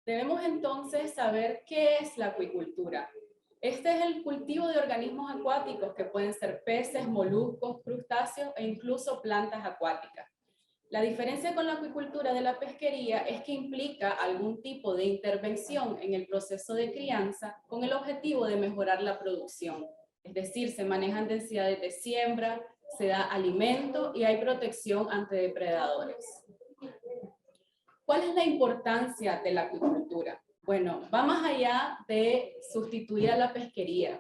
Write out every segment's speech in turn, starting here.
Debemos entonces saber qué es la acuicultura. Este es el cultivo de organismos acuáticos que pueden ser peces, moluscos, crustáceos e incluso plantas acuáticas. La diferencia con la acuicultura de la pesquería es que implica algún tipo de intervención en el proceso de crianza con el objetivo de mejorar la producción. Es decir, se manejan densidades de siembra, se da alimento y hay protección ante depredadores. ¿Cuál es la importancia de la acuicultura? Bueno, va más allá de sustituir a la pesquería.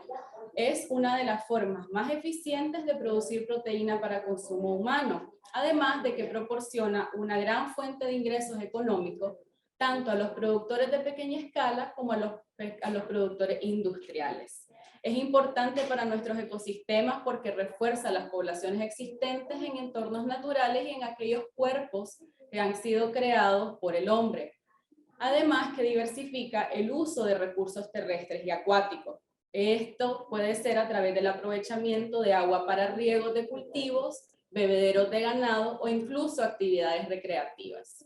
Es una de las formas más eficientes de producir proteína para consumo humano, además de que proporciona una gran fuente de ingresos económicos tanto a los productores de pequeña escala como a los productores industriales. Es importante para nuestros ecosistemas porque refuerza las poblaciones existentes en entornos naturales y en aquellos cuerpos que han sido creados por el hombre. Además que diversifica el uso de recursos terrestres y acuáticos. Esto puede ser a través del aprovechamiento de agua para riego de cultivos, bebederos de ganado o incluso actividades recreativas.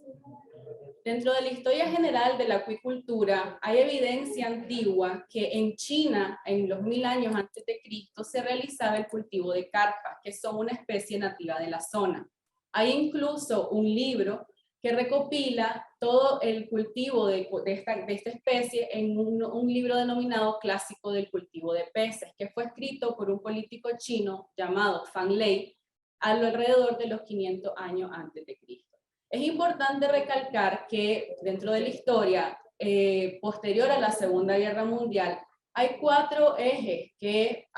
Dentro de la historia general de la acuicultura, hay evidencia antigua que en China, en los 1000 años antes de Cristo, se realizaba el cultivo de carpas, que son una especie nativa de la zona. Hay incluso un libro que recopila todo el cultivo de esta especie en un libro denominado Clásico del cultivo de peces, que fue escrito por un político chino llamado Fan Lei alrededor de los 500 años antes de Cristo. Es importante recalcar que dentro de la historia posterior a la Segunda Guerra Mundial hay 4 ejes que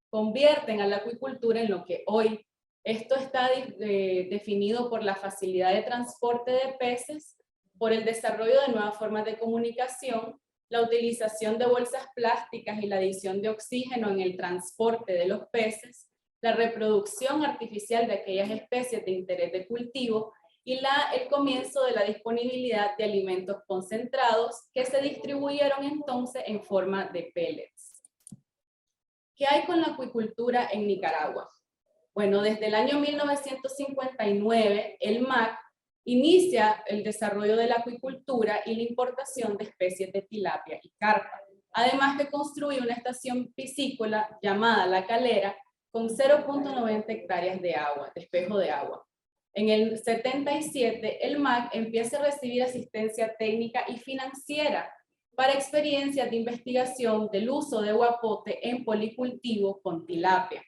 convierten a la acuicultura en lo que hoy. Esto está definido por la facilidad de transporte de peces, por el desarrollo de nuevas formas de comunicación, la utilización de bolsas plásticas y la adición de oxígeno en el transporte de los peces, la reproducción artificial de aquellas especies de interés de cultivo y el comienzo de la disponibilidad de alimentos concentrados que se distribuyeron entonces en forma de pellets. ¿Qué hay con la acuicultura en Nicaragua? Bueno, desde el año 1959, el MAC inicia el desarrollo de la acuicultura y la importación de especies de tilapia y carpa. Además que construye una estación piscícola llamada La Calera, con 0.90 hectáreas de agua, de espejo de agua. En el 77, el MAC empieza a recibir asistencia técnica y financiera para experiencias de investigación del uso de guapote en policultivo con tilapia.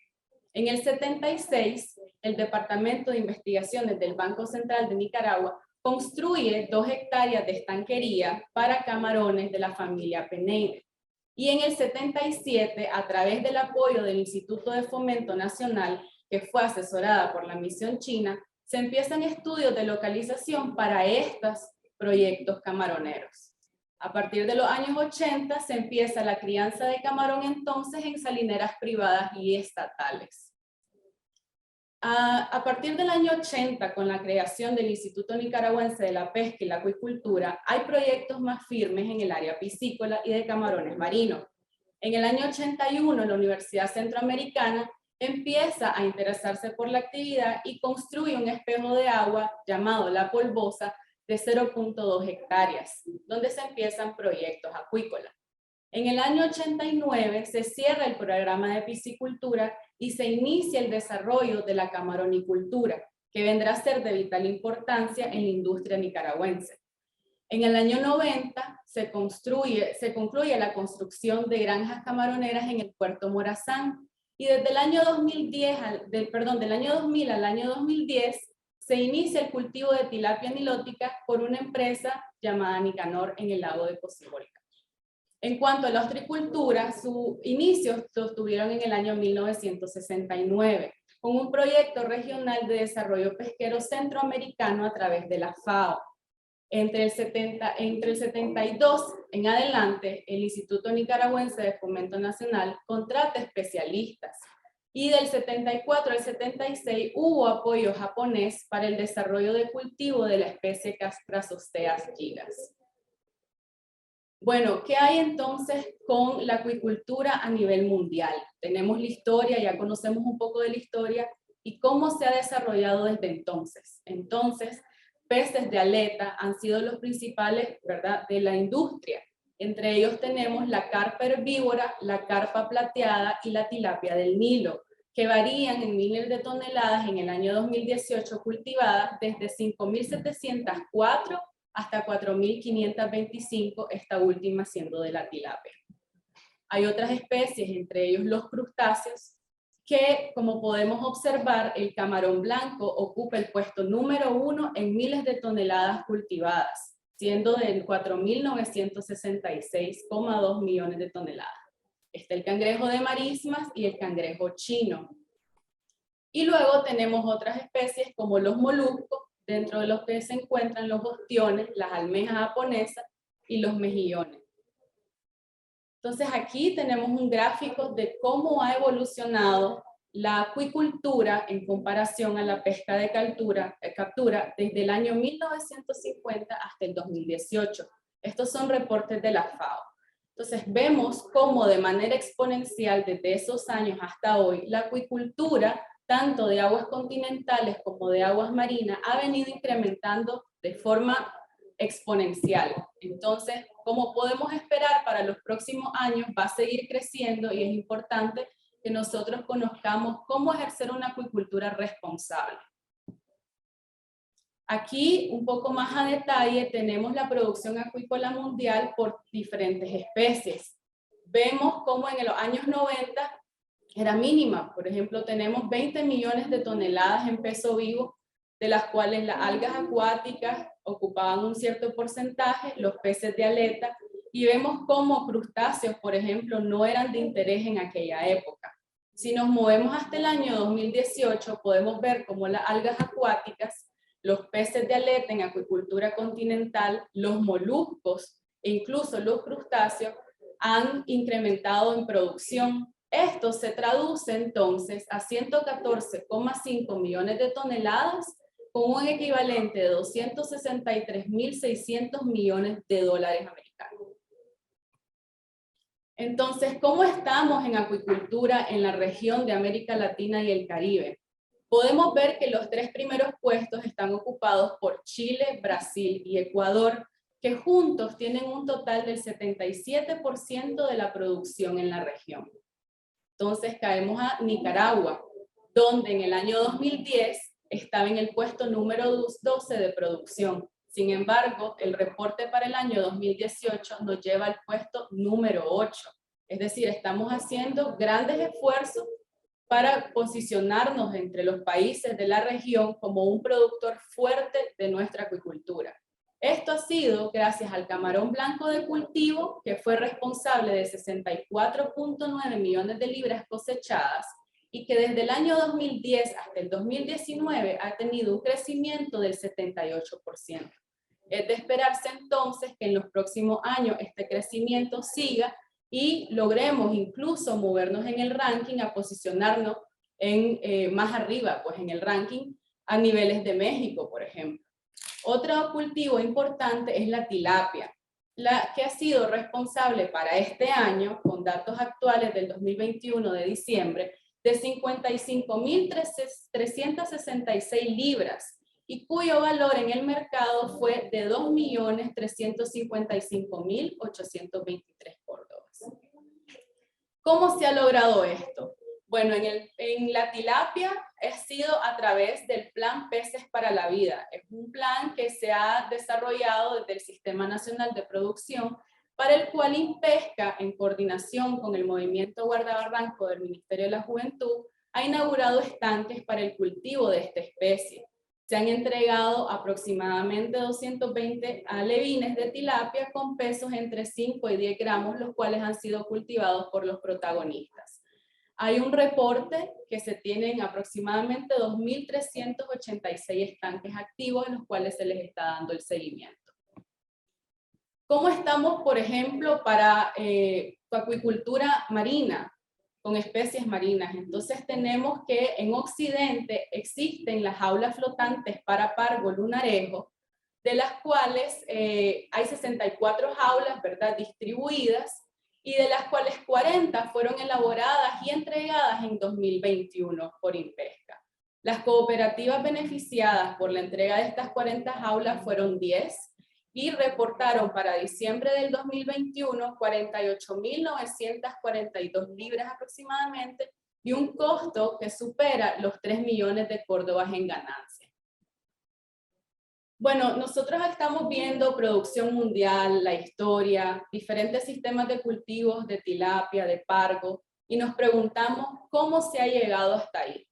En el 76, el Departamento de Investigaciones del Banco Central de Nicaragua construye 2 hectáreas de estanquería para camarones de la familia Peneide. Y en el 77, a través del apoyo del Instituto de Fomento Nacional, que fue asesorada por la misión china, se empiezan estudios de localización para estos proyectos camaroneros. A partir de los años 80 se empieza la crianza de camarón entonces en salineras privadas y estatales. A partir del año 80, con la creación del Instituto Nicaragüense de la Pesca y la Acuicultura, hay proyectos más firmes en el área piscícola y de camarones marinos. En el año 81, la Universidad Centroamericana empieza a interesarse por la actividad y construye un espejo de agua llamado La Polvosa de 0.2 hectáreas, donde se empiezan proyectos acuícolas. En el año 89 se cierra el programa de piscicultura y se inicia el desarrollo de la camaronicultura, que vendrá a ser de vital importancia en la industria nicaragüense. En el año 90 se concluye la construcción de granjas camaroneras en el puerto Morazán y desde el año 2000 al año 2010 se inicia el cultivo de tilapia nilótica por una empresa llamada Nicanor en el lago de Cocibolca. En cuanto a la ostricultura, su inicio lo tuvieron en el año 1969, con un proyecto regional de desarrollo pesquero centroamericano a través de la FAO. Entre el 72 en adelante, el Instituto Nicaragüense de Fomento Nacional contrata especialistas y del 74 al 76 hubo apoyo japonés para el desarrollo de cultivo de la especie Castrazosteas gigas. Bueno, ¿qué hay entonces con la acuicultura a nivel mundial? Tenemos la historia, ya conocemos un poco de la historia y cómo se ha desarrollado desde entonces. Entonces, peces de aleta han sido los principales, ¿verdad?, de la industria. Entre ellos tenemos la carpa herbívora, la carpa plateada y la tilapia del Nilo, que varían en miles de toneladas en el año 2018 cultivadas desde 5.704 hasta 4.525, esta última siendo de la tilapia. Hay otras especies, entre ellos los crustáceos, que, como podemos observar, el camarón blanco ocupa el puesto número 1 en miles de toneladas cultivadas, siendo de 4.966,2 millones de toneladas. Está el cangrejo de marismas y el cangrejo chino. Y luego tenemos otras especies como los moluscos, dentro de los que se encuentran los ostiones, las almejas japonesas y los mejillones. Entonces aquí tenemos un gráfico de cómo ha evolucionado la acuicultura en comparación a la pesca de captura desde el año 1950 hasta el 2018. Estos son reportes de la FAO. Entonces vemos cómo de manera exponencial desde esos años hasta hoy la acuicultura, tanto de aguas continentales como de aguas marinas, ha venido incrementando de forma exponencial. Entonces, como podemos esperar para los próximos años, va a seguir creciendo y es importante que nosotros conozcamos cómo ejercer una acuicultura responsable. Aquí, un poco más a detalle, tenemos la producción acuícola mundial por diferentes especies. Vemos cómo en los años 90 era mínima. Por ejemplo, tenemos 20 millones de toneladas en peso vivo, de las cuales las algas acuáticas ocupaban un cierto porcentaje, los peces de aleta, y vemos cómo crustáceos, por ejemplo, no eran de interés en aquella época. Si nos movemos hasta el año 2018, podemos ver cómo las algas acuáticas, los peces de aleta en acuicultura continental, los moluscos e incluso los crustáceos han incrementado en producción. Esto se traduce entonces a 114,5 millones de toneladas con un equivalente de 263.600 millones de dólares americanos. Entonces, ¿cómo estamos en acuicultura en la región de América Latina y el Caribe? Podemos ver que los 3 primeros puestos están ocupados por Chile, Brasil y Ecuador, que juntos tienen un total del 77% de la producción en la región. Entonces caemos a Nicaragua, donde en el año 2010 estaba en el puesto número 12 de producción. Sin embargo, el reporte para el año 2018 nos lleva al puesto número 8. Es decir, estamos haciendo grandes esfuerzos para posicionarnos entre los países de la región como un productor fuerte de nuestra acuicultura. Esto ha sido gracias al camarón blanco de cultivo, que fue responsable de 64,9 millones de libras cosechadas y que desde el año 2010 hasta el 2019 ha tenido un crecimiento del 78%. Es de esperarse entonces que en los próximos años este crecimiento siga y logremos incluso movernos en el ranking a posicionarnos más arriba, pues en el ranking a niveles de México, por ejemplo. Otro cultivo importante es la tilapia, la que ha sido responsable para este año, con datos actuales del 2021 de diciembre, de 55.366 libras y cuyo valor en el mercado fue de 2.355.823 córdobas. ¿Cómo se ha logrado esto? Bueno, en la tilapia ha sido a través del Plan Peces para la Vida. Es un plan que se ha desarrollado desde el Sistema Nacional de Producción, para el cual INPESCA, en coordinación con el Movimiento Guardabarranco del Ministerio de la Juventud, ha inaugurado estanques para el cultivo de esta especie. Se han entregado aproximadamente 220 alevines de tilapia con pesos entre 5 y 10 gramos, los cuales han sido cultivados por los protagonistas. Hay un reporte que se tienen aproximadamente 2.386 estanques activos en los cuales se les está dando el seguimiento. ¿Cómo estamos, por ejemplo, para acuicultura marina, con especies marinas? Entonces tenemos que en Occidente existen las jaulas flotantes para pargo lunarejo, de las cuales hay 64 jaulas, ¿verdad?, distribuidas, y de las cuales 40 fueron elaboradas y entregadas en 2021 por INPESCA. Las cooperativas beneficiadas por la entrega de estas 40 jaulas fueron 10 y reportaron para diciembre del 2021 48.942 libras aproximadamente y un costo que supera los 3 millones de córdobas en ganancia. Bueno, nosotros estamos viendo producción mundial, la historia, diferentes sistemas de cultivos de tilapia, de pargo, y nos preguntamos cómo se ha llegado hasta ahí.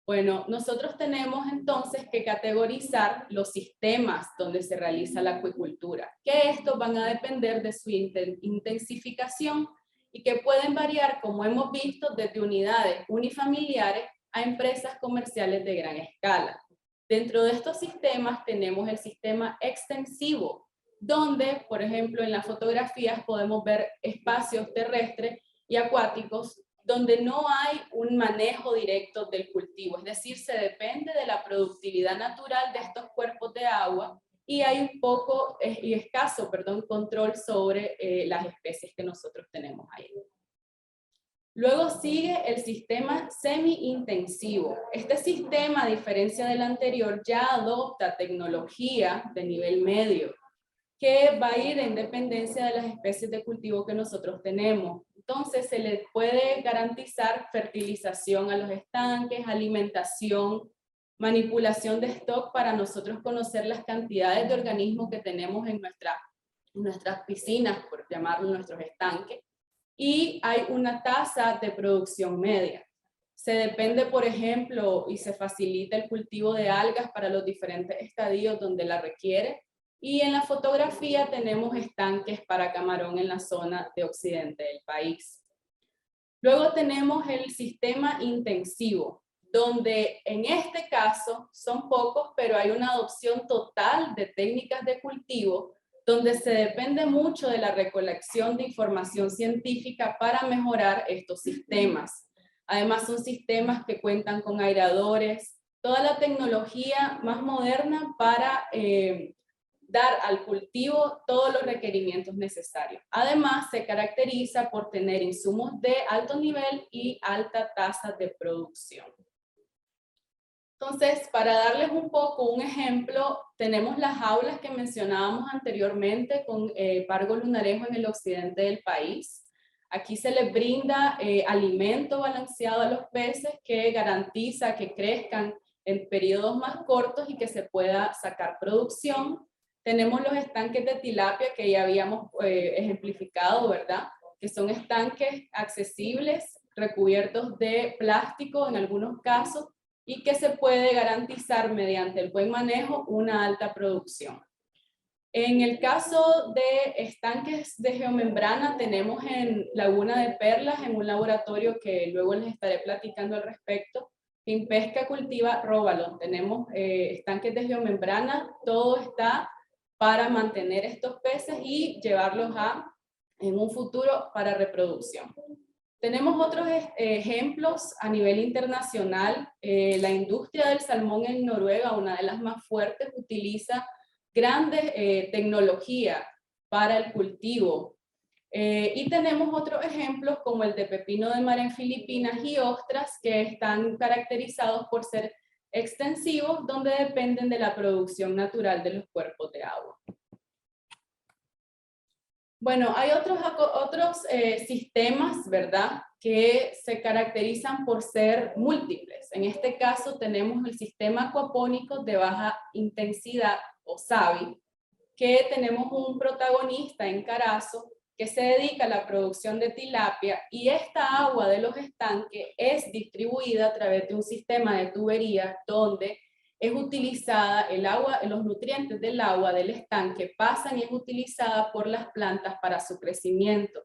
Bueno, nosotros tenemos entonces que categorizar los sistemas donde se realiza la acuicultura, que estos van a depender de su intensificación y que pueden variar, como hemos visto, desde unidades unifamiliares a empresas comerciales de gran escala. Dentro de estos sistemas tenemos el sistema extensivo, donde, por ejemplo, en las fotografías podemos ver espacios terrestres y acuáticos donde no hay un manejo directo del cultivo, es decir, se depende de la productividad natural de estos cuerpos de agua y hay un poco y escaso, control sobre las especies que nosotros tenemos ahí. Luego sigue el sistema semi-intensivo. Este sistema, a diferencia del anterior, ya adopta tecnología de nivel medio, que va a ir en dependencia de las especies de cultivo que nosotros tenemos. Entonces se les puede garantizar fertilización a los estanques, alimentación, manipulación de stock para nosotros conocer las cantidades de organismos que tenemos en nuestras piscinas, por llamarlo nuestros estanques, y hay una tasa de producción media. Se depende, por ejemplo, y se facilita el cultivo de algas para los diferentes estadios donde la requiere. Y en la fotografía tenemos estanques para camarón en la zona de occidente del país. Luego tenemos el sistema intensivo, donde en este caso son pocos, pero hay una adopción total de técnicas de cultivo, donde se depende mucho de la recolección de información científica para mejorar estos sistemas. Además son sistemas que cuentan con aireadores, toda la tecnología más moderna para dar al cultivo todos los requerimientos necesarios. Además, se caracteriza por tener insumos de alto nivel y alta tasa de producción. Entonces, para darles un poco un ejemplo, tenemos las jaulas que mencionábamos anteriormente con pargo lunarejo en el occidente del país. Aquí se les brinda alimento balanceado a los peces que garantiza que crezcan en periodos más cortos y que se pueda sacar producción. Tenemos los estanques de tilapia que ya habíamos ejemplificado, ¿verdad? Que son estanques accesibles, recubiertos de plástico en algunos casos, y que se puede garantizar mediante el buen manejo una alta producción. En el caso de estanques de geomembrana, tenemos en Laguna de Perlas, en un laboratorio que luego les estaré platicando al respecto, Finpesca cultiva róbalo. Tenemos estanques de geomembrana, todo está para mantener estos peces y llevarlos en un futuro para reproducción. Tenemos otros ejemplos a nivel internacional. La industria del salmón en Noruega, una de las más fuertes, utiliza grandes tecnología para el cultivo. Y tenemos otros ejemplos como el de pepino de mar en Filipinas y ostras que están caracterizados por ser extensivos, donde dependen de la producción natural de los cuerpos de agua. Bueno, hay otros sistemas, ¿verdad?, que se caracterizan por ser múltiples. En este caso tenemos el sistema acuapónico de baja intensidad, o SABI, que tenemos un protagonista en Carazo que se dedica a la producción de tilapia y esta agua de los estanques es distribuida a través de un sistema de tubería donde es utilizada el agua, los nutrientes del agua del estanque pasan y es utilizada por las plantas para su crecimiento.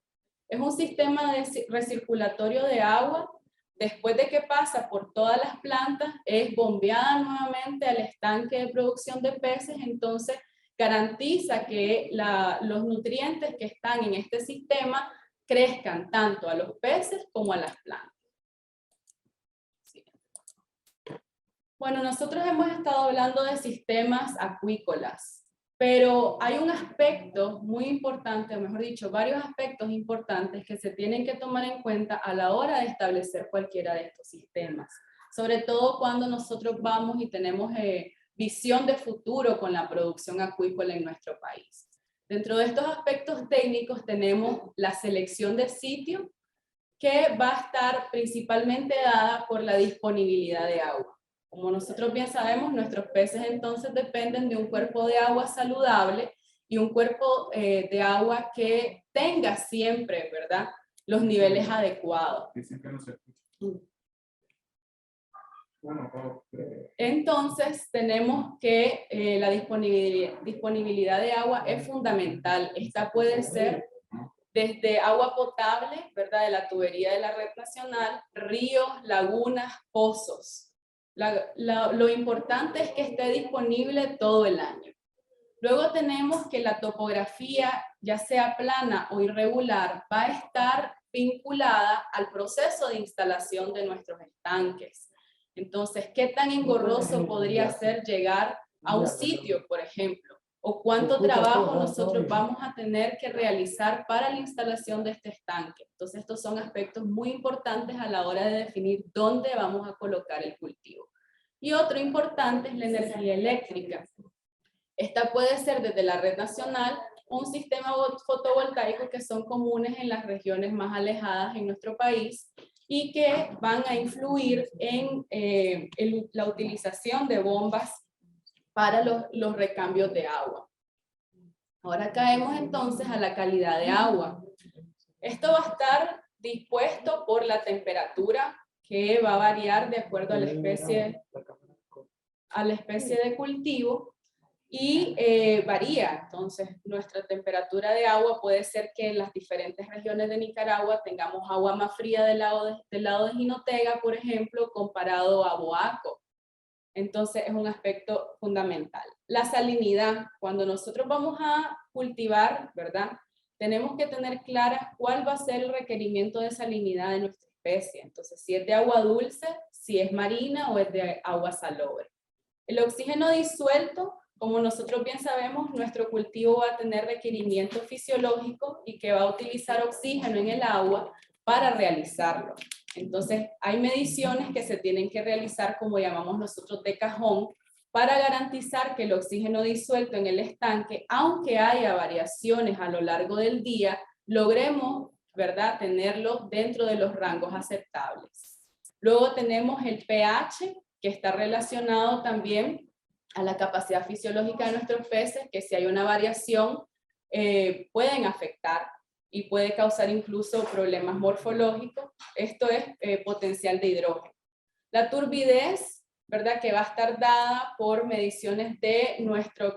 Es un sistema recirculatorio de agua. Después de que pasa por todas las plantas, es bombeada nuevamente al estanque de producción de peces, entonces garantiza que los nutrientes que están en este sistema crezcan tanto a los peces como a las plantas. Bueno, nosotros hemos estado hablando de sistemas acuícolas, pero hay un aspecto muy importante, o mejor dicho, varios aspectos importantes que se tienen que tomar en cuenta a la hora de establecer cualquiera de estos sistemas. sobre todo cuando nosotros vamos y tenemos visión de futuro con la producción acuícola en nuestro país. Dentro de estos aspectos técnicos tenemos la selección de sitio, que va a estar principalmente dada por la disponibilidad de agua. Como nosotros bien sabemos, nuestros peces entonces dependen de un cuerpo de agua saludable y un cuerpo de agua que tenga siempre, ¿verdad?, los niveles adecuados. Entonces tenemos que la disponibilidad de agua es fundamental. Esta puede ser desde agua potable, ¿verdad?, de la tubería de la red nacional, ríos, lagunas, pozos. Lo importante es que esté disponible todo el año. Luego tenemos que la topografía, ya sea plana o irregular, va a estar vinculada al proceso de instalación de nuestros estanques. Entonces, ¿qué tan engorroso podría ser llegar a un sitio, por ejemplo? ¿O cuánto trabajo nosotros vamos a tener que realizar para la instalación de este estanque? Entonces, estos son aspectos muy importantes a la hora de definir dónde vamos a colocar el cultivo. Y otro importante es la energía eléctrica. Esta puede ser desde la red nacional o un sistema fotovoltaico que son comunes en las regiones más alejadas en nuestro país y que van a influir en la utilización de bombas para los recambios de agua. Ahora caemos entonces a la calidad de agua. Esto va a estar dispuesto por la temperatura, que va a variar de acuerdo a la especie de cultivo y varía. Entonces, nuestra temperatura de agua puede ser que en las diferentes regiones de Nicaragua tengamos agua más fría del lado de Jinotega, por ejemplo, comparado a Boaco. Entonces, es un aspecto fundamental. La salinidad, cuando nosotros vamos a cultivar, ¿verdad?, tenemos que tener clara cuál va a ser el requerimiento de salinidad de nuestra especie. Entonces, si es de agua dulce, si es marina o es de agua salobre. El oxígeno disuelto, como nosotros bien sabemos, nuestro cultivo va a tener requerimiento fisiológico y que va a utilizar oxígeno en el agua para realizarlo. Entonces, hay mediciones que se tienen que realizar, como llamamos nosotros de cajón, para garantizar que el oxígeno disuelto en el estanque, aunque haya variaciones a lo largo del día, logremos, ¿verdad?, tenerlo dentro de los rangos aceptables. Luego tenemos el pH, que está relacionado también a la capacidad fisiológica de nuestros peces, que si hay una variación pueden afectar y puede causar incluso problemas morfológicos. Esto es potencial de hidrógeno. La turbidez, ¿verdad?, que va a estar dada por mediciones de nuestra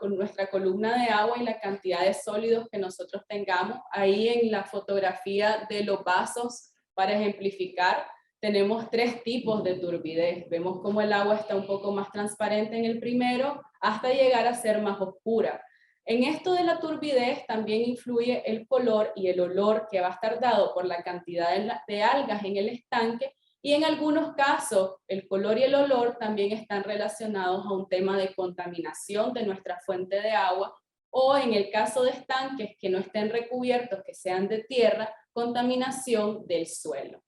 columna de agua y la cantidad de sólidos que nosotros tengamos. Ahí en la fotografía de los vasos, para ejemplificar, tenemos 3 tipos de turbidez. Vemos cómo el agua está un poco más transparente en el primero, hasta llegar a ser más oscura. En esto de la turbidez también influye el color y el olor, que va a estar dado por la cantidad de algas en el estanque, y en algunos casos el color y el olor también están relacionados a un tema de contaminación de nuestra fuente de agua, o en el caso de estanques que no estén recubiertos, que sean de tierra, contaminación del suelo.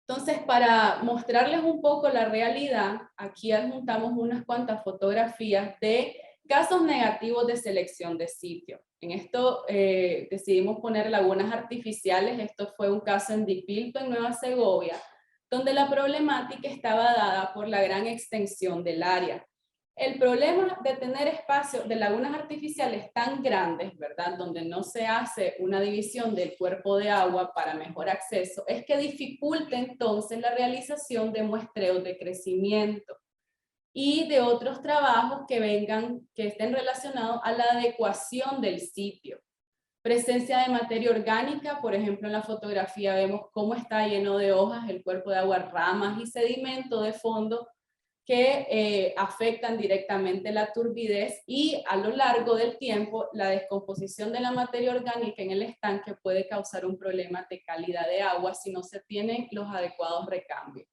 Entonces, para mostrarles un poco la realidad, aquí adjuntamos unas cuantas fotografías de casos negativos de selección de sitio. En esto decidimos poner lagunas artificiales. Esto fue un caso en Dipilto, en Nueva Segovia, donde la problemática estaba dada por la gran extensión del área. El problema de tener espacios de lagunas artificiales tan grandes, ¿verdad?, donde no se hace una división del cuerpo de agua para mejor acceso, es que dificulta entonces la realización de muestreos de crecimiento y de otros trabajos que estén relacionados a la adecuación del sitio. Presencia de materia orgánica, por ejemplo, en la fotografía vemos cómo está lleno de hojas el cuerpo de agua, ramas y sedimento de fondo, que afectan directamente la turbidez, y a lo largo del tiempo la descomposición de la materia orgánica en el estanque puede causar un problema de calidad de agua si no se tienen los adecuados recambios.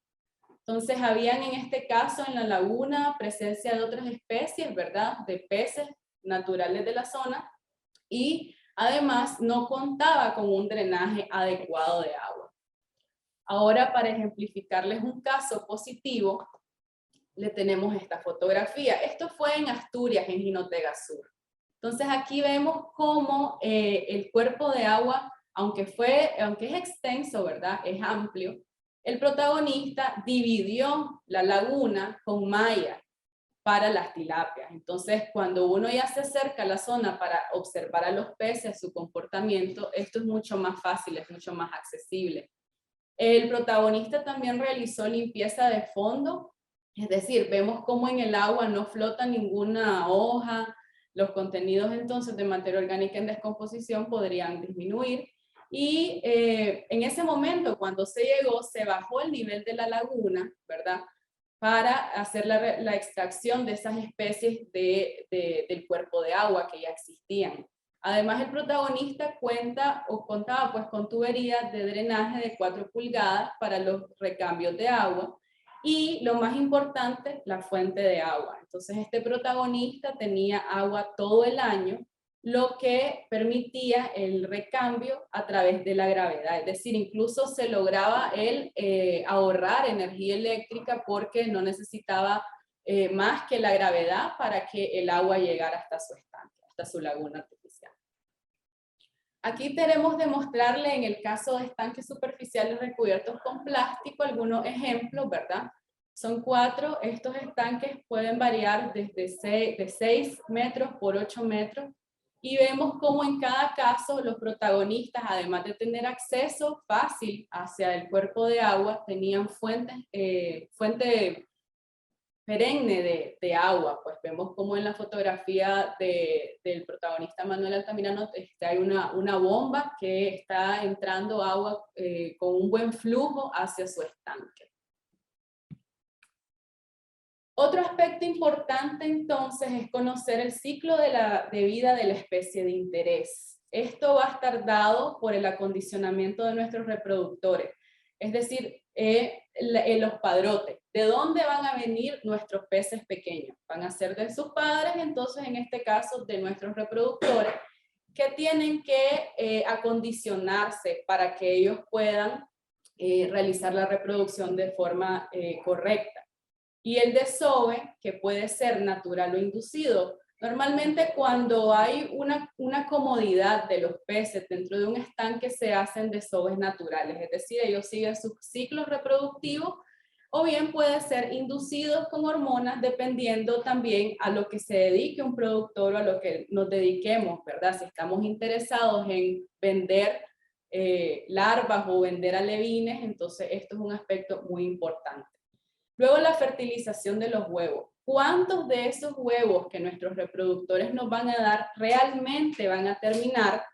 Entonces habían en este caso en la laguna presencia de otras especies, ¿verdad?, de peces naturales de la zona, y además no contaba con un drenaje adecuado de agua. Ahora, para ejemplificarles un caso positivo, le tenemos esta fotografía. Esto fue en Asturias, en Jinotega Sur. Entonces aquí vemos cómo el cuerpo de agua, aunque es extenso, ¿verdad? Es amplio. El protagonista dividió la laguna con malla para las tilapias. Entonces, cuando uno ya se acerca a la zona para observar a los peces, su comportamiento, esto es mucho más fácil, es mucho más accesible. El protagonista también realizó limpieza de fondo, es decir, vemos cómo en el agua no flota ninguna hoja, los contenidos entonces de materia orgánica en descomposición podrían disminuir. Y en ese momento, cuando se llegó, se bajó el nivel de la laguna, ¿verdad? Para hacer la extracción de esas especies del cuerpo de agua que ya existían. Además, el protagonista contaba pues con tuberías de drenaje de 4 pulgadas para los recambios de agua y, lo más importante, la fuente de agua. Entonces, este protagonista tenía agua todo el año, lo que permitía el recambio a través de la gravedad. Es decir, incluso se lograba ahorrar energía eléctrica porque no necesitaba más que la gravedad para que el agua llegara hasta su estanque, hasta su laguna artificial. Aquí queremos demostrarle en el caso de estanques superficiales recubiertos con plástico algunos ejemplos, ¿verdad? Son 4, estos estanques pueden variar de 6 metros por 8 metros y vemos cómo en cada caso los protagonistas, además de tener acceso fácil hacia el cuerpo de agua, tenían fuente perenne de agua. Pues vemos como en la fotografía del protagonista Manuel Altamirano hay una bomba que está entrando agua con un buen flujo hacia su estanque. Otro aspecto importante entonces es conocer el ciclo de vida de la especie de interés. Esto va a estar dado por el acondicionamiento de nuestros reproductores, es decir, los padrotes. ¿De dónde van a venir nuestros peces pequeños? Van a ser de sus padres, entonces en este caso de nuestros reproductores, que tienen que acondicionarse para que ellos puedan realizar la reproducción de forma correcta. Y el desove, que puede ser natural o inducido. Normalmente cuando hay una comodidad de los peces dentro de un estanque se hacen desoves naturales, es decir, ellos siguen sus ciclos reproductivos, o bien puede ser inducidos con hormonas dependiendo también a lo que se dedique un productor o a lo que nos dediquemos, ¿verdad? Si estamos interesados en vender larvas o vender alevines, entonces esto es un aspecto muy importante. Luego, la fertilización de los huevos. ¿Cuántos de esos huevos que nuestros reproductores nos van a dar realmente van a terminar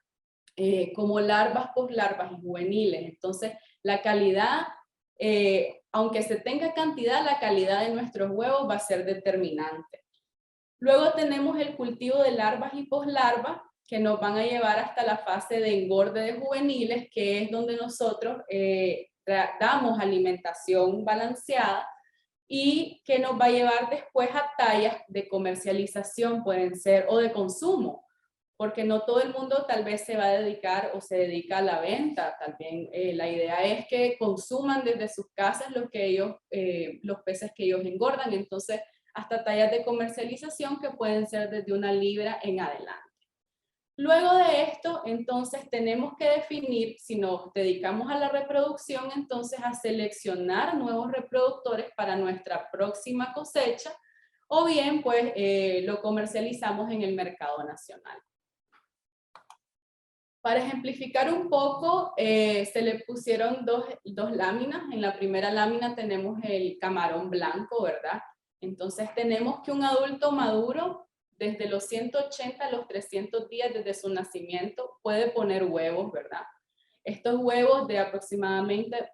como larvas, poslarvas y juveniles? Entonces, la calidad, aunque se tenga cantidad, la calidad de nuestros huevos va a ser determinante. Luego tenemos el cultivo de larvas y poslarvas, que nos van a llevar hasta la fase de engorde de juveniles, que es donde nosotros damos alimentación balanceada, y que nos va a llevar después a tallas de comercialización, pueden ser, o de consumo, porque no todo el mundo tal vez se va a dedicar o se dedica a la venta. También la idea es que consuman desde sus casas los peces que ellos engordan, entonces hasta tallas de comercialización que pueden ser desde 1 libra en adelante. Luego de esto, entonces tenemos que definir, si nos dedicamos a la reproducción, entonces a seleccionar nuevos reproductores para nuestra próxima cosecha, o bien pues lo comercializamos en el mercado nacional. Para ejemplificar un poco, se le pusieron dos láminas. En la primera lámina tenemos el camarón blanco, ¿verdad? Entonces tenemos que un adulto maduro, desde los 180 a los 300 días desde su nacimiento, puede poner huevos, ¿verdad? Estos huevos de aproximadamente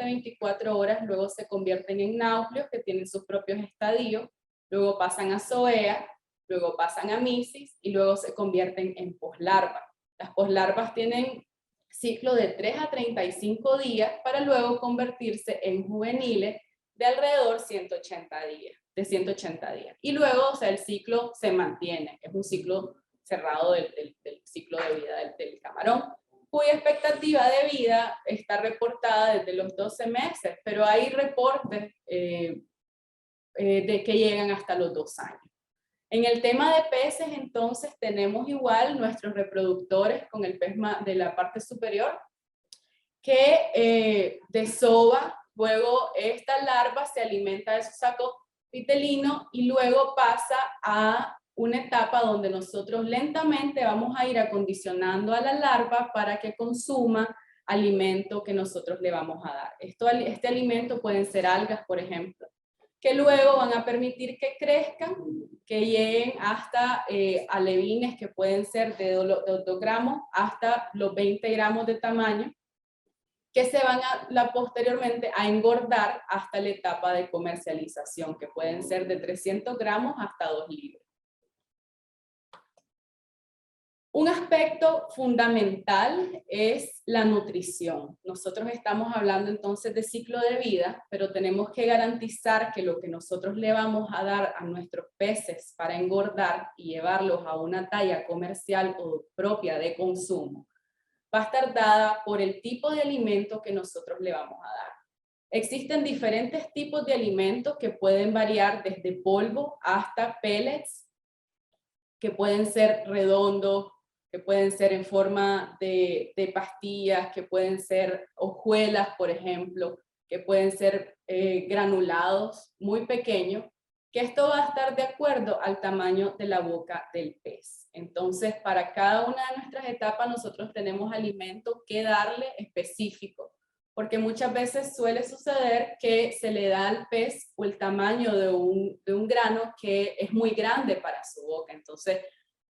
24 horas luego se convierten en náuplios que tienen sus propios estadios, luego pasan a zoea, luego pasan a misis y luego se convierten en poslarvas. Las poslarvas tienen ciclo de 3 a 35 días para luego convertirse en juveniles de alrededor de 180 días. Y luego, o sea, el ciclo se mantiene, es un ciclo cerrado del ciclo de vida del camarón. cuya expectativa de vida está reportada desde los 12 meses, pero hay reportes de que llegan hasta los 2 años. En el tema de peces, entonces, tenemos igual nuestros reproductores con el pez de la parte superior, que desova, luego esta larva se alimenta de su saco vitelino y luego pasa a una etapa donde nosotros lentamente vamos a ir acondicionando a la larva para que consuma alimento que nosotros le vamos a dar. Este alimento pueden ser algas, por ejemplo, que luego van a permitir que crezcan, que lleguen hasta alevines que pueden ser de 2 gramos hasta los 20 gramos de tamaño, que se van posteriormente a engordar hasta la etapa de comercialización, que pueden ser de 300 gramos hasta 2 libras. Un aspecto fundamental es la nutrición. Nosotros estamos hablando entonces de ciclo de vida, pero tenemos que garantizar que lo que nosotros le vamos a dar a nuestros peces para engordar y llevarlos a una talla comercial o propia de consumo, va a estar dada por el tipo de alimento que nosotros le vamos a dar. Existen diferentes tipos de alimentos que pueden variar desde polvo hasta pellets, que pueden ser redondos, que pueden ser en forma de pastillas, que pueden ser hojuelas, por ejemplo, que pueden ser granulados muy pequeños, que esto va a estar de acuerdo al tamaño de la boca del pez. Entonces, para cada una de nuestras etapas nosotros tenemos alimentos que darle específico, porque muchas veces suele suceder que se le da al pez o el tamaño de un grano que es muy grande para su boca. Entonces,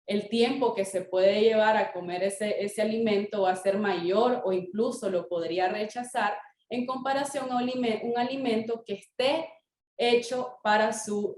el tiempo que se puede llevar a comer ese alimento va a ser mayor o incluso lo podría rechazar en comparación a un alimento que esté hecho para sus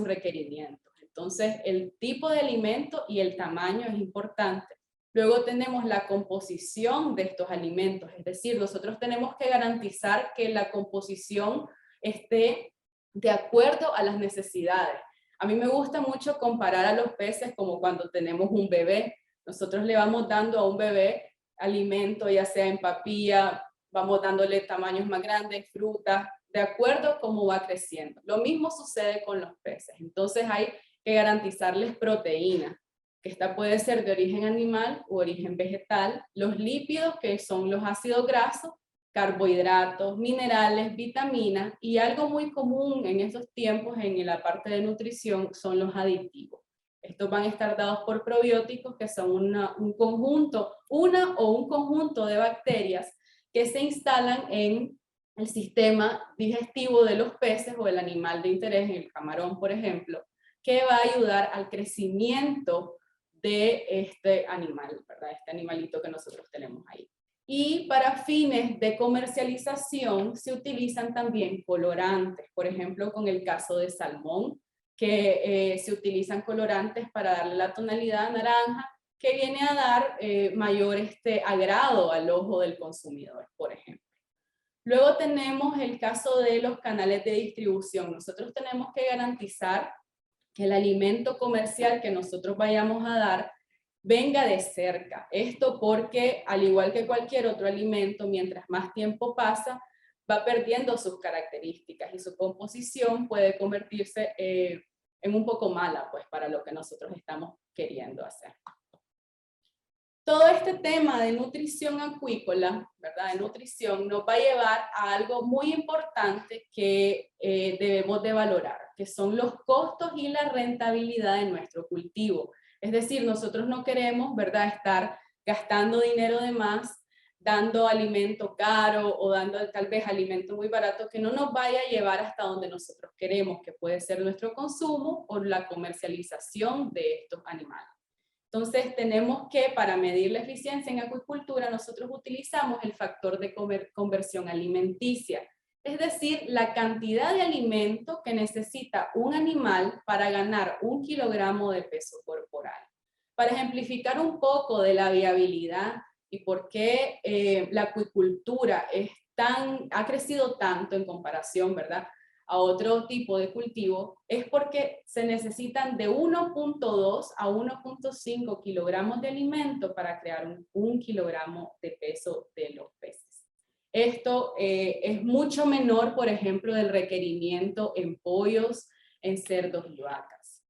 requerimientos. Entonces, el tipo de alimento y el tamaño es importante. Luego tenemos la composición de estos alimentos, es decir, nosotros tenemos que garantizar que la composición esté de acuerdo a las necesidades. A mí me gusta mucho comparar a los peces como cuando tenemos un bebé. Nosotros le vamos dando a un bebé alimento, ya sea en papilla, vamos dándole tamaños más grandes, frutas, de acuerdo a cómo va creciendo. Lo mismo sucede con los peces. Entonces hay que garantizarles proteína, que esta puede ser de origen animal u origen vegetal, los lípidos, que son los ácidos grasos, carbohidratos, minerales, vitaminas, y algo muy común en estos tiempos en la parte de nutrición son los aditivos. Estos van a estar dados por probióticos, que son un conjunto de bacterias que se instalan en el sistema digestivo de los peces o el animal de interés, en el camarón, por ejemplo, que va a ayudar al crecimiento de este animal, ¿verdad? Este animalito que nosotros tenemos ahí. Y para fines de comercialización se utilizan también colorantes, por ejemplo, con el caso de salmón, que se utilizan colorantes para darle la tonalidad naranja, que viene a dar mayor agrado al ojo del consumidor, por ejemplo. Luego tenemos el caso de los canales de distribución. Nosotros tenemos que garantizar que el alimento comercial que nosotros vayamos a dar venga de cerca. Esto porque, al igual que cualquier otro alimento, mientras más tiempo pasa, va perdiendo sus características y su composición puede convertirse en un poco mala, pues, para lo que nosotros estamos queriendo hacer. Todo este tema de nutrición acuícola, ¿verdad? De nutrición, nos va a llevar a algo muy importante que debemos de valorar, que son los costos y la rentabilidad de nuestro cultivo. Es decir, nosotros no queremos, ¿verdad?, estar gastando dinero de más, dando alimento caro o dando tal vez alimento muy barato que no nos vaya a llevar hasta donde nosotros queremos, que puede ser nuestro consumo o la comercialización de estos animales. Entonces tenemos que, para medir la eficiencia en acuicultura, nosotros utilizamos el factor de conversión alimenticia, es decir, la cantidad de alimento que necesita un animal para ganar 1 kilogramo de peso corporal. Para ejemplificar un poco de la viabilidad y por qué la acuicultura ha crecido tanto en comparación, ¿verdad?, a otro tipo de cultivo, es porque se necesitan de 1.2 a 1.5 kilogramos de alimento para crear un kilogramo de peso de los peces. Esto es mucho menor, por ejemplo, del requerimiento en pollos, en cerdos y vacas.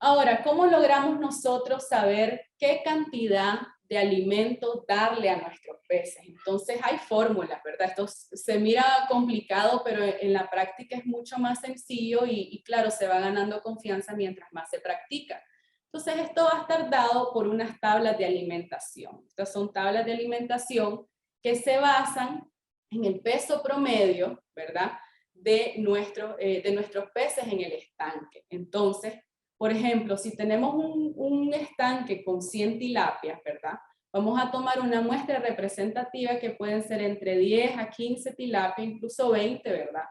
Ahora, ¿cómo logramos nosotros saber qué cantidad de alimento darle a nuestros peces? Entonces hay fórmulas, ¿verdad? Esto se mira complicado, pero en la práctica es mucho más sencillo y claro, se va ganando confianza mientras más se practica. Entonces esto va a estar dado por unas tablas de alimentación. Estas son tablas de alimentación que se basan en el peso promedio, ¿verdad? De nuestros peces en el estanque. Entonces, por ejemplo, si tenemos un estanque con 100 tilapias, ¿verdad? Vamos a tomar una muestra representativa que pueden ser entre 10 a 15 tilapias, incluso 20, ¿verdad?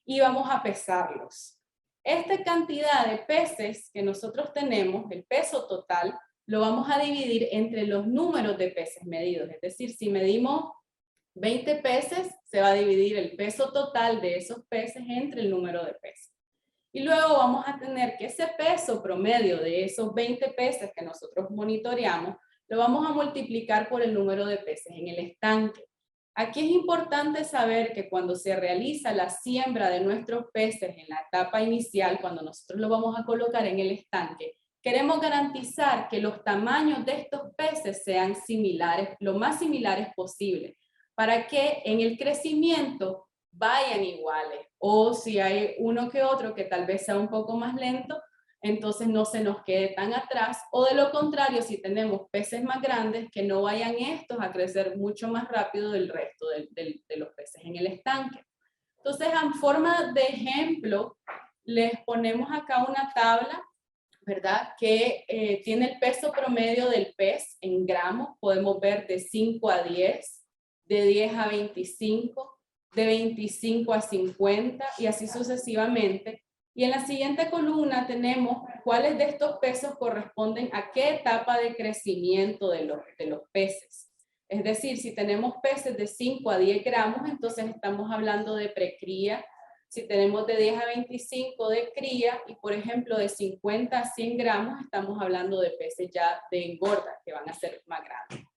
Y vamos a pesarlos. Esta cantidad de peces que nosotros tenemos, el peso total, lo vamos a dividir entre los números de peces medidos. Es decir, si medimos 20 peces, se va a dividir el peso total de esos peces entre el número de peces. Y luego vamos a tener que ese peso promedio de esos 20 peces que nosotros monitoreamos, lo vamos a multiplicar por el número de peces en el estanque. Aquí es importante saber que cuando se realiza la siembra de nuestros peces en la etapa inicial, cuando nosotros lo vamos a colocar en el estanque, queremos garantizar que los tamaños de estos peces sean similares, lo más similares posible, para que en el crecimiento vayan iguales, o si hay uno que otro que tal vez sea un poco más lento, entonces no se nos quede tan atrás, o de lo contrario, si tenemos peces más grandes, que no vayan estos a crecer mucho más rápido del resto de los peces en el estanque. Entonces, en forma de ejemplo, les ponemos acá una tabla, ¿verdad? Que tiene el peso promedio del pez en gramos, podemos ver de 5 a 10, de 10 a 25, de 25 a 50 y así sucesivamente. Y en la siguiente columna tenemos cuáles de estos pesos corresponden a qué etapa de crecimiento de los peces. Es decir, si tenemos peces de 5 a 10 gramos, entonces estamos hablando de precría. Si tenemos de 10 a 25 de cría y, por ejemplo, de 50 a 100 gramos, estamos hablando de peces ya de engorda, que van a ser más grandes.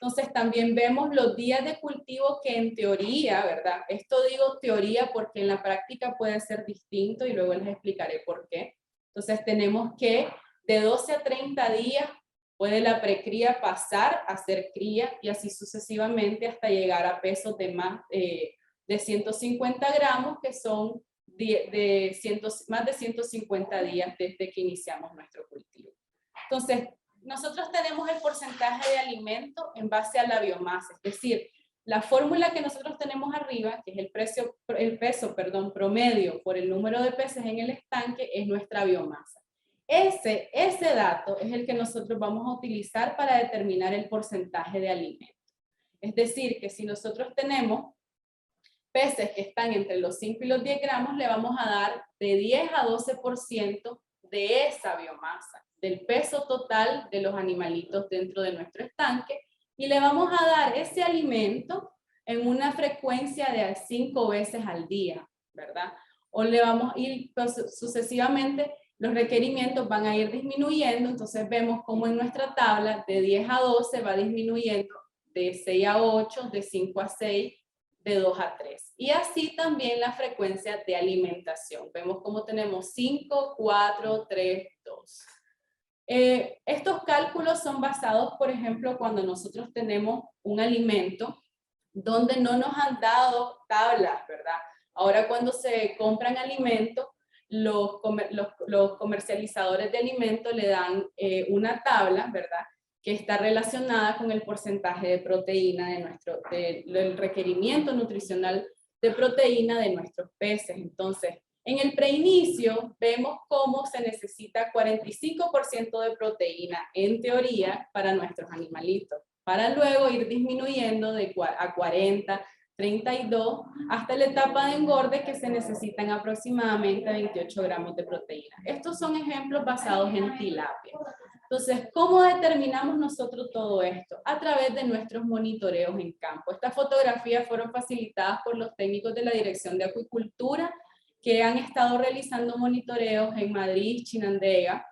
Entonces también vemos los días de cultivo que en teoría, ¿verdad? Esto digo teoría porque en la práctica puede ser distinto y luego les explicaré por qué. Entonces tenemos que de 12 a 30 días puede la precría pasar a ser cría y así sucesivamente hasta llegar a pesos de más de 150 gramos, que son más de 150 días desde que iniciamos nuestro cultivo. Entonces, nosotros tenemos el porcentaje de alimento en base a la biomasa, es decir, la fórmula que nosotros tenemos arriba, que es el peso promedio por el número de peces en el estanque, es nuestra biomasa. Ese dato es el que nosotros vamos a utilizar para determinar el porcentaje de alimento. Es decir, que si nosotros tenemos peces que están entre los 5 y los 10 gramos, le vamos a dar de 10 a 12% de esa biomasa, del peso total de los animalitos dentro de nuestro estanque, y le vamos a dar ese alimento en una frecuencia de 5 veces al día, ¿verdad? O le vamos a ir sucesivamente, los requerimientos van a ir disminuyendo, entonces vemos como en nuestra tabla de 10 a 12 va disminuyendo de 6 a 8, de 5 a 6, de 2 a 3. Y así también la frecuencia de alimentación. Vemos como tenemos 5, 4, 3, 2. Estos cálculos son basados, por ejemplo, cuando nosotros tenemos un alimento donde no nos han dado tablas, ¿verdad? Ahora cuando se compran alimentos, los comercializadores de alimentos le dan una tabla, ¿verdad?, que está relacionada con el porcentaje de proteína del requerimiento nutricional de proteína de nuestros peces. Entonces, en el preinicio vemos cómo se necesita 45% de proteína, en teoría, para nuestros animalitos, para luego ir disminuyendo a 40, 32, hasta la etapa de engorde que se necesitan aproximadamente 28 gramos de proteína. Estos son ejemplos basados en tilapia. Entonces, ¿cómo determinamos nosotros todo esto? A través de nuestros monitoreos en campo. Estas fotografías fueron facilitadas por los técnicos de la Dirección de Acuicultura que han estado realizando monitoreos en Madrid, Chinandega,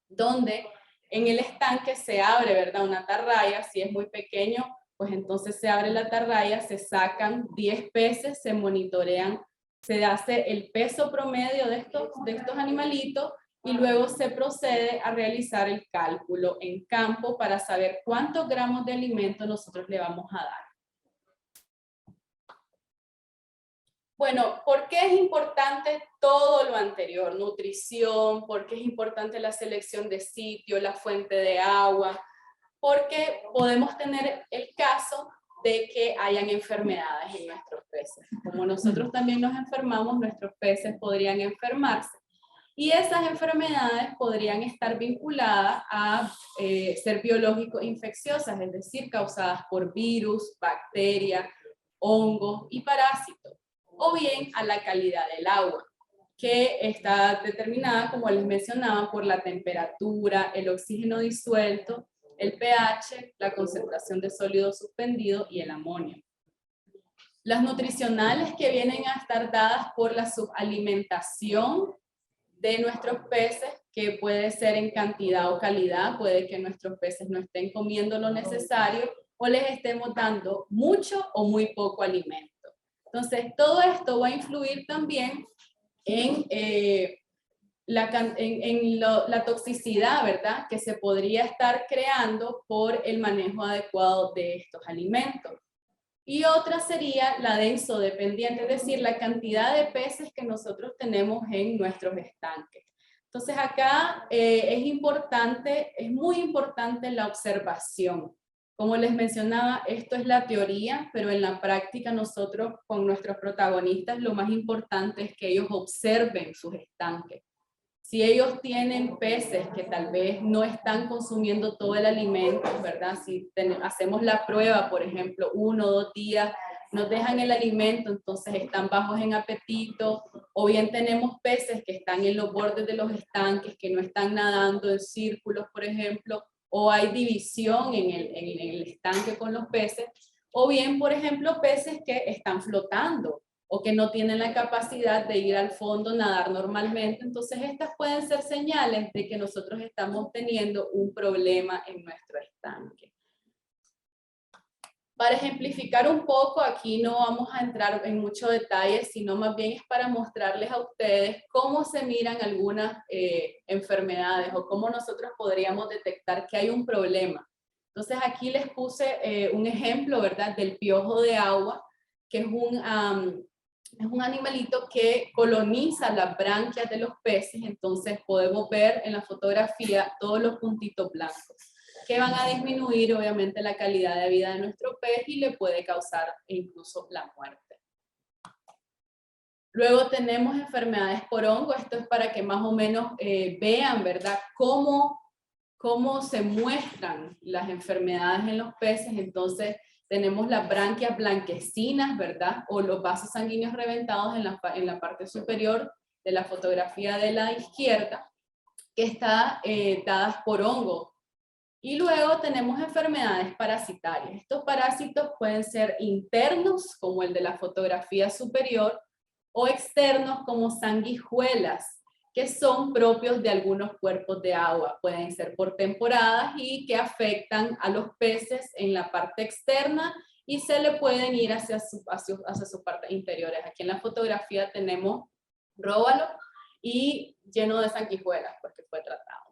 donde en el estanque se abre, ¿verdad?, una atarraya. Si es muy pequeño, pues entonces se abre la atarraya, se sacan 10 peces, se monitorean, se hace el peso promedio de estos animalitos y luego se procede a realizar el cálculo en campo para saber cuántos gramos de alimento nosotros le vamos a dar. Bueno, ¿por qué es importante todo lo anterior? Nutrición, ¿por qué es importante la selección de sitio, la fuente de agua? Porque podemos tener el caso de que hayan enfermedades en nuestros peces. Como nosotros también nos enfermamos, nuestros peces podrían enfermarse. Y esas enfermedades podrían estar vinculadas a ser biológico-infecciosas, es decir, causadas por virus, bacterias, hongos y parásitos, o bien a la calidad del agua, que está determinada, como les mencionaba, por la temperatura, el oxígeno disuelto, el pH, la concentración de sólido suspendido y el amonio. Las nutricionales que vienen a estar dadas por la subalimentación de nuestros peces, que puede ser en cantidad o calidad, puede que nuestros peces no estén comiendo lo necesario o les estemos dando mucho o muy poco alimento. Entonces, todo esto va a influir también en, la toxicidad, ¿verdad?, que se podría estar creando por el manejo adecuado de estos alimentos. Y otra sería la densodependiente, es decir, la cantidad de peces que nosotros tenemos en nuestros estanques. Entonces acá es muy importante la observación. Como les mencionaba, esto es la teoría, pero en la práctica nosotros con nuestros protagonistas lo más importante es que ellos observen sus estanques. Si ellos tienen peces que tal vez no están consumiendo todo el alimento, ¿verdad? Si hacemos la prueba, por ejemplo, 1 o 2 días, nos dejan el alimento, entonces están bajos en apetito, o bien tenemos peces que están en los bordes de los estanques, que no están nadando en círculos, por ejemplo, o hay división en el estanque con los peces, o bien, por ejemplo, peces que están flotando, o que no tienen la capacidad de ir al fondo, nadar normalmente. Entonces estas pueden ser señales de que nosotros estamos teniendo un problema en nuestro estanque. Para ejemplificar un poco, aquí no vamos a entrar en mucho detalle, sino más bien es para mostrarles a ustedes cómo se miran algunas enfermedades o cómo nosotros podríamos detectar que hay un problema. Entonces aquí les puse un ejemplo, ¿verdad?, del piojo de agua, que es un animalito que coloniza las branquias de los peces. Entonces podemos ver en la fotografía todos los puntitos blancos que van a disminuir obviamente la calidad de vida de nuestro pez y le puede causar incluso la muerte. Luego tenemos enfermedades por hongo. Esto es para que más o menos vean, ¿verdad?, cómo se muestran las enfermedades en los peces. Entonces tenemos las branquias blanquecinas, ¿verdad?, o los vasos sanguíneos reventados en la parte superior de la fotografía de la izquierda, que está dadas por hongo. Y luego tenemos enfermedades parasitarias. Estos parásitos pueden ser internos, como el de la fotografía superior, o externos, como sanguijuelas, que son propios de algunos cuerpos de agua. Pueden ser por temporadas y que afectan a los peces en la parte externa y se le pueden ir hacia sus partes interiores. Aquí en la fotografía tenemos róbalo y lleno de sanguijuelas porque fue tratado.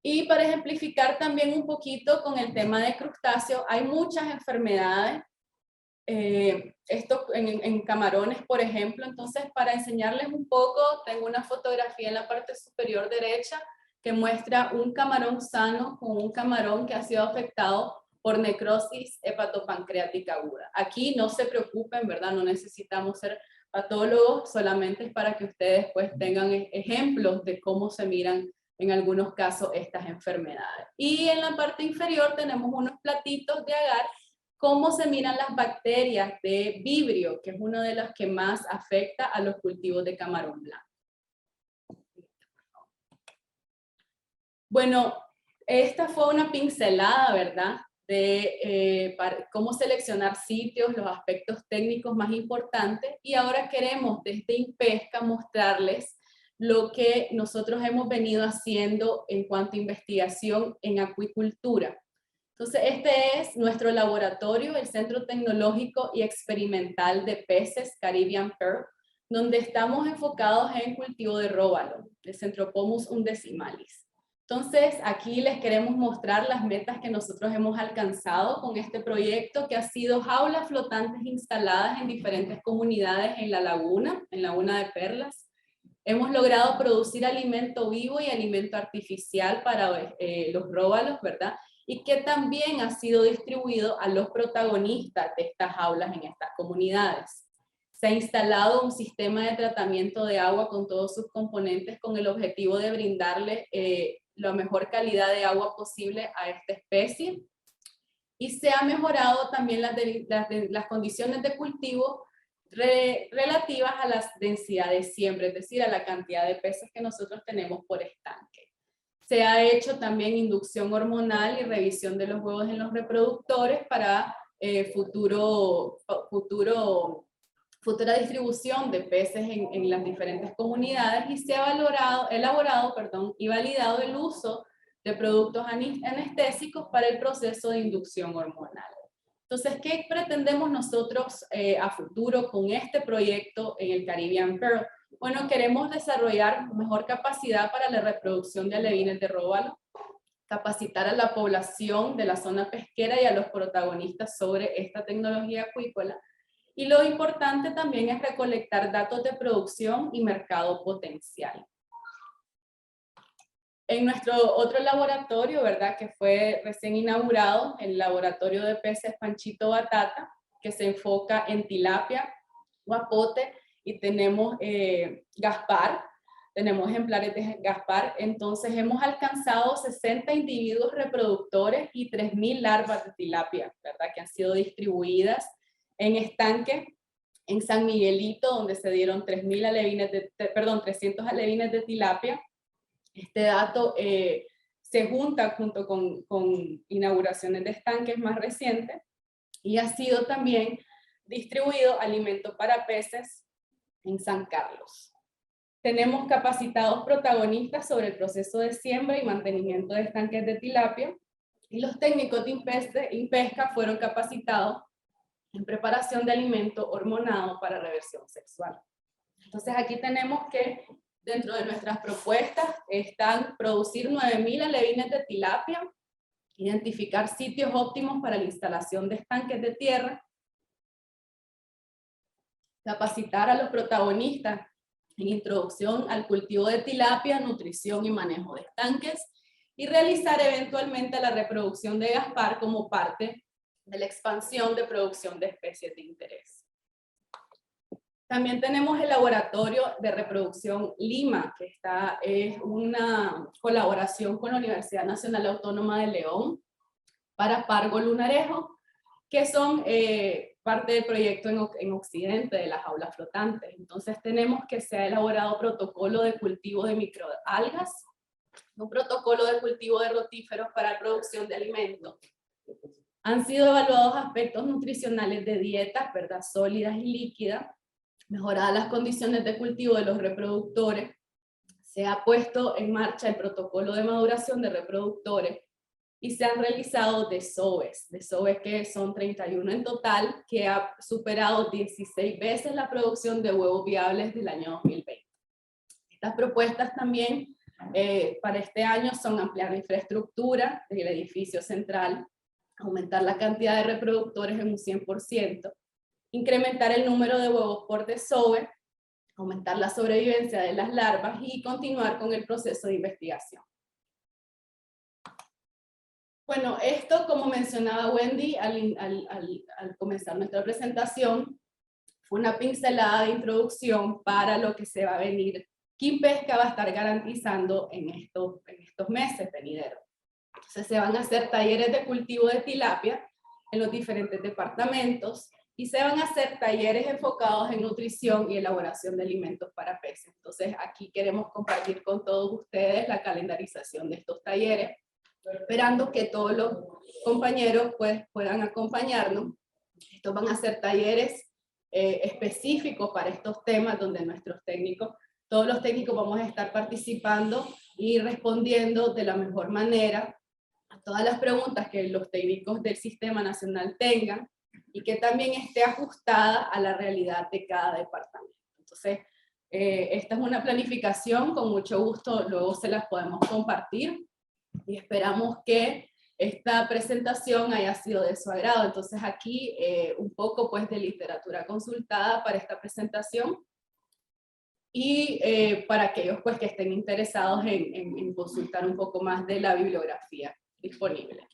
Y para ejemplificar también un poquito con el tema de crustáceos, hay muchas enfermedades. Esto en camarones, por ejemplo. Entonces, para enseñarles un poco, tengo una fotografía en la parte superior derecha que muestra un camarón sano con un camarón que ha sido afectado por necrosis hepatopancreática aguda. Aquí no se preocupen, ¿verdad? No necesitamos ser patólogos, solamente es para que ustedes pues tengan ejemplos de cómo se miran en algunos casos estas enfermedades. Y en la parte inferior tenemos unos platitos de agar, cómo se miran las bacterias de vibrio, que es una de las que más afecta a los cultivos de camarón blanco. Bueno, esta fue una pincelada, ¿verdad?, de cómo seleccionar sitios, los aspectos técnicos más importantes, y ahora queremos desde INPESCA mostrarles lo que nosotros hemos venido haciendo en cuanto a investigación en acuicultura. Entonces, este es nuestro laboratorio, el Centro Tecnológico y Experimental de Peces Caribbean Pearl, donde estamos enfocados en cultivo de róbalo, de Centropomus undecimalis. Entonces, aquí les queremos mostrar las metas que nosotros hemos alcanzado con este proyecto, que ha sido jaulas flotantes instaladas en diferentes comunidades en la laguna de Perlas. Hemos logrado producir alimento vivo y alimento artificial para los róbalos, ¿verdad? Y que también ha sido distribuido a los protagonistas de estas jaulas en estas comunidades. Se ha instalado un sistema de tratamiento de agua con todos sus componentes con el objetivo de brindarle la mejor calidad de agua posible a esta especie. Y se ha mejorado también las condiciones de cultivo relativas a la densidad de siembra, es decir, a la cantidad de peces que nosotros tenemos por estanque. Se ha hecho también inducción hormonal y revisión de los huevos en los reproductores para futura distribución de peces en las diferentes comunidades, y se ha elaborado y validado el uso de productos anestésicos para el proceso de inducción hormonal. Entonces, ¿qué pretendemos nosotros a futuro con este proyecto en el Caribbean Pearl? Bueno, queremos desarrollar mejor capacidad para la reproducción de alevines de róbalo, capacitar a la población de la zona pesquera y a los protagonistas sobre esta tecnología acuícola. Y lo importante también es recolectar datos de producción y mercado potencial. En nuestro otro laboratorio, ¿verdad?, que fue recién inaugurado, el laboratorio de peces Panchito Batata, que se enfoca en tilapia, guapote, y tenemos Gaspar, tenemos ejemplares de Gaspar. Entonces hemos alcanzado 60 individuos reproductores y 3.000 larvas de tilapia, ¿verdad?, que han sido distribuidas en estanque en San Miguelito, donde se dieron 300 alevines de tilapia. Este dato se junta junto con inauguraciones de estanques más recientes, y ha sido también distribuido alimento para peces en San Carlos. Tenemos capacitados protagonistas sobre el proceso de siembra y mantenimiento de estanques de tilapia, y los técnicos de INPESCA fueron capacitados en preparación de alimento hormonado para reversión sexual. Entonces aquí tenemos que dentro de nuestras propuestas están producir 9.000 alevines de tilapia, identificar sitios óptimos para la instalación de estanques de tierra, capacitar a los protagonistas en introducción al cultivo de tilapia, nutrición y manejo de estanques, y realizar eventualmente la reproducción de Gaspar como parte de la expansión de producción de especies de interés. También tenemos el laboratorio de reproducción Lima, que es una colaboración con la Universidad Nacional Autónoma de León para pargo lunarejo, que son parte del proyecto en Occidente de las jaulas flotantes. Entonces tenemos que se ha elaborado protocolo de cultivo de microalgas, un protocolo de cultivo de rotíferos para la producción de alimentos. Han sido evaluados aspectos nutricionales de dietas, ¿verdad?, sólidas y líquidas, mejoradas las condiciones de cultivo de los reproductores, se ha puesto en marcha el protocolo de maduración de reproductores, y se han realizado desoves que son 31 en total, que ha superado 16 veces la producción de huevos viables del año 2020. Estas propuestas también para este año son ampliar la infraestructura del edificio central, aumentar la cantidad de reproductores en un 100%, incrementar el número de huevos por desove, aumentar la sobrevivencia de las larvas y continuar con el proceso de investigación. Bueno, esto, como mencionaba Wendy al comenzar nuestra presentación, fue una pincelada de introducción para lo que se va a venir, que INPESCA va a estar garantizando en estos meses venideros. Entonces se van a hacer talleres de cultivo de tilapia en los diferentes departamentos, y se van a hacer talleres enfocados en nutrición y elaboración de alimentos para peces. Entonces aquí queremos compartir con todos ustedes la calendarización de estos talleres, esperando que todos los compañeros pues, puedan acompañarnos. Estos van a ser talleres específicos para estos temas donde nuestros técnicos, todos los técnicos vamos a estar participando y respondiendo de la mejor manera a todas las preguntas que los técnicos del Sistema Nacional tengan y que también esté ajustada a la realidad de cada departamento. Entonces, esta es una planificación, con mucho gusto luego se las podemos compartir y esperamos que esta presentación haya sido de su agrado. Entonces aquí un poco pues de literatura consultada para esta presentación y para aquellos pues que estén interesados en consultar un poco más de la bibliografía disponible.